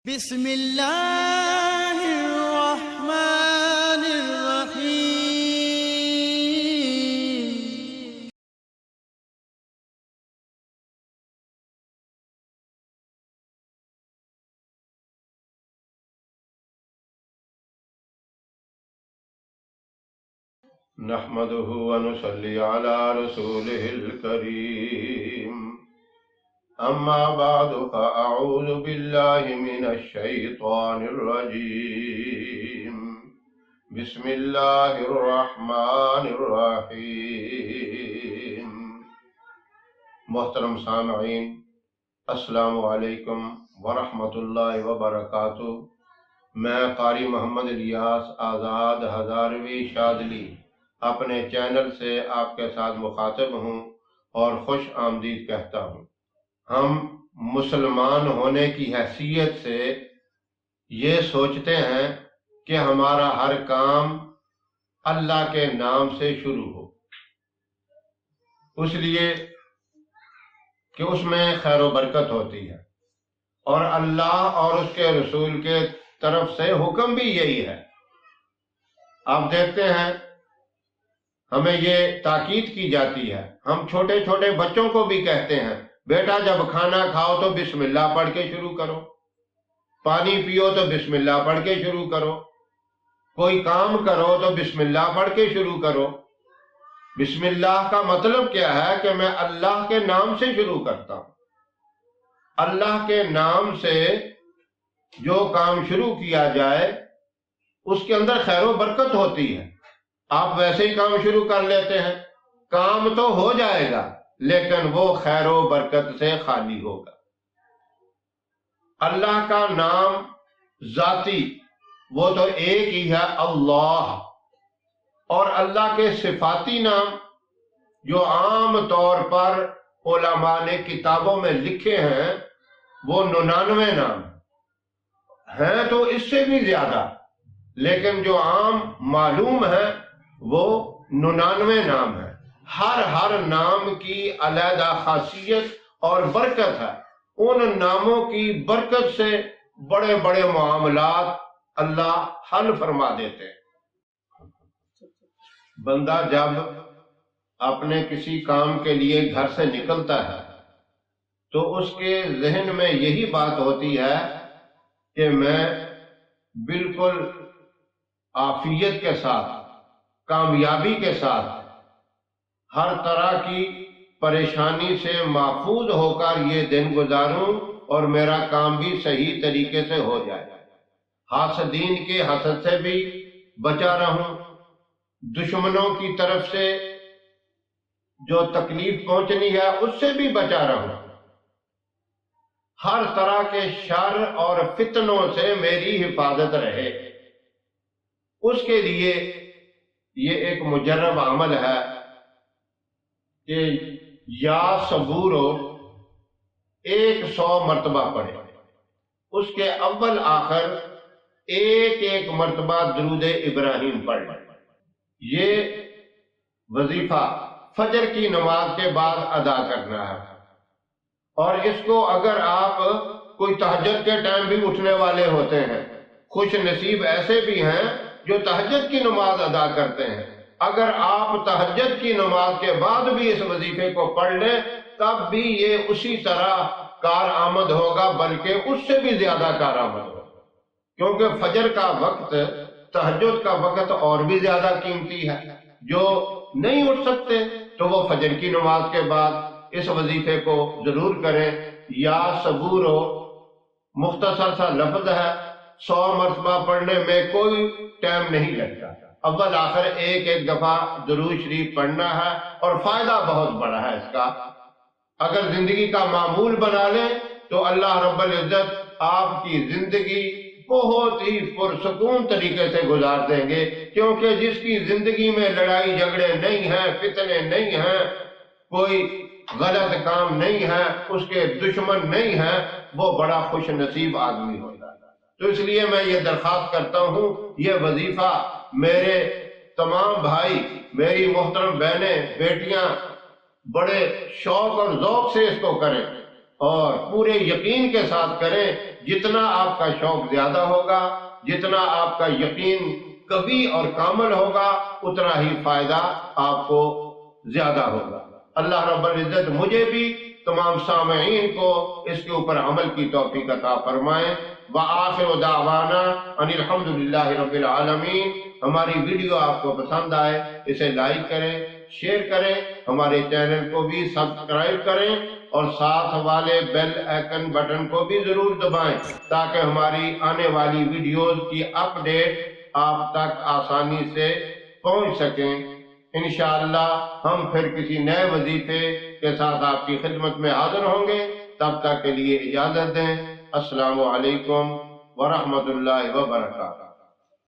بسم اللہ الرحمن الرحیم۔ نحمده ونصلي على رسوله الكريم، أما بعد فأعوذ بالله من الشيطان الرجيم، بسم الله الرحمن الرحيم۔ محترم سامعین، السلام علیکم ورحمۃ اللہ وبرکاتہ۔ میں قاری محمد الیاس آزاد ہزاروی شاذلی اپنے چینل سے آپ کے ساتھ مخاطب ہوں اور خوش آمدید کہتا ہوں۔ ہم مسلمان ہونے کی حیثیت سے یہ سوچتے ہیں کہ ہمارا ہر کام اللہ کے نام سے شروع ہو، اس لیے کہ اس میں خیر و برکت ہوتی ہے، اور اللہ اور اس کے رسول کے طرف سے حکم بھی یہی ہے۔ آپ دیکھتے ہیں ہمیں یہ تاکید کی جاتی ہے، ہم چھوٹے چھوٹے بچوں کو بھی کہتے ہیں بیٹا جب کھانا کھاؤ تو بسم اللہ پڑھ کے شروع کرو، پانی پیو تو بسم اللہ پڑھ کے شروع کرو، کوئی کام کرو تو بسم اللہ پڑھ کے شروع کرو۔ بسم اللہ کا مطلب کیا ہے کہ میں اللہ کے نام سے شروع کرتا ہوں۔ اللہ کے نام سے جو کام شروع کیا جائے اس کے اندر خیر و برکت ہوتی ہے۔ آپ ویسے ہی کام شروع کر لیتے ہیں، کام تو ہو جائے گا لیکن وہ خیر و برکت سے خالی ہوگا۔ اللہ کا نام ذاتی وہ تو ایک ہی ہے، اللہ، اور اللہ کے صفاتی نام جو عام طور پر علماء نے کتابوں میں لکھے ہیں وہ 99 نام ہیں، تو اس سے بھی زیادہ، لیکن جو عام معلوم ہے وہ 99 نام ہے۔ ہر نام کی علیحدہ خاصیت اور برکت ہے۔ ان ناموں کی برکت سے بڑے بڑے معاملات اللہ حل فرما دیتے ہیں۔ بندہ جب اپنے کسی کام کے لیے گھر سے نکلتا ہے تو اس کے ذہن میں یہی بات ہوتی ہے کہ میں بالکل عافیت کے ساتھ، کامیابی کے ساتھ، ہر طرح کی پریشانی سے محفوظ ہو کر یہ دن گزاروں اور میرا کام بھی صحیح طریقے سے ہو جائے، حاسدین کے حسد سے بھی بچا رہوں، دشمنوں کی طرف سے جو تکلیف پہنچنی ہے اس سے بھی بچا رہوں، ہر طرح کے شر اور فتنوں سے میری حفاظت رہے۔ اس کے لیے یہ ایک مجرب عمل ہے کہ یا صبورو 100 مرتبہ پڑھے، اس کے اول آخر ایک مرتبہ درود ابراہیم پڑھ۔ یہ وظیفہ فجر کی نماز کے بعد ادا کرنا ہے، اور اس کو اگر آپ کوئی تہجد کے ٹائم بھی اٹھنے والے ہوتے ہیں، خوش نصیب ایسے بھی ہیں جو تہجد کی نماز ادا کرتے ہیں، اگر آپ تہجد کی نماز کے بعد بھی اس وظیفے کو پڑھ لیں تب بھی یہ اسی طرح کارآمد ہوگا، بلکہ اس سے بھی زیادہ کارآمد ہوگا، کیونکہ فجر کا وقت، تہجد کا وقت اور بھی زیادہ قیمتی ہے۔ جو نہیں اٹھ سکتے تو وہ فجر کی نماز کے بعد اس وظیفے کو ضرور کریں۔ یا صبورو مختصر سا لفظ ہے، 100 مرتبہ پڑھنے میں کوئی ٹائم نہیں لگتا، اول آخر ایک دفعہ درود شریف پڑھنا ہے، اور فائدہ بہت بڑا ہے اس کا۔ اگر زندگی کا معمول بنا لیں تو اللہ رب العزت آپ کی زندگی بہت ہی پرسکون طریقے سے گزار دیں گے، کیونکہ جس کی زندگی میں لڑائی جھگڑے نہیں ہیں، فتنے نہیں ہیں، کوئی غلط کام نہیں ہے، اس کے دشمن نہیں ہیں، وہ بڑا خوش نصیب آدمی ہوتا ہے۔ تو اس لیے میں یہ درخواست کرتا ہوں، یہ وظیفہ میرے تمام بھائی، میری محترم بہنیں، بیٹیاں بڑے شوق اور ذوق سے اس کو کریں، اور پورے یقین کے ساتھ کریں. جتنا آپ کا شوق زیادہ ہوگا، جتنا آپ کا یقین قوی اور کامل ہوگا، اتنا ہی فائدہ آپ کو زیادہ ہوگا. اللہ رب العزت مجھے بھی تمام سامعین کو اس کے اوپر عمل کی توفیق عطا فرمائے. وآخر دعوانا ان الحمد للہ رب العالمین. ہماری ویڈیو آپ کو پسند آئے اسے لائک کریں، شیئر کریں، ہمارے چینل کو بھی سبسکرائب کریں اور ساتھ والے بیل آئیکن بٹن کو بھی ضرور دبائیں تاکہ ہماری آنے والی ویڈیوز کی اپ ڈیٹ آپ تک آسانی سے پہنچ سکیں. انشاءاللہ ہم پھر کسی نئے وظیفے کے ساتھ آپ کی خدمت میں حاضر ہوں گے. تب تک کے لیے اجازت دیں. السلام علیکم ورحمۃ اللہ وبرکاتہ.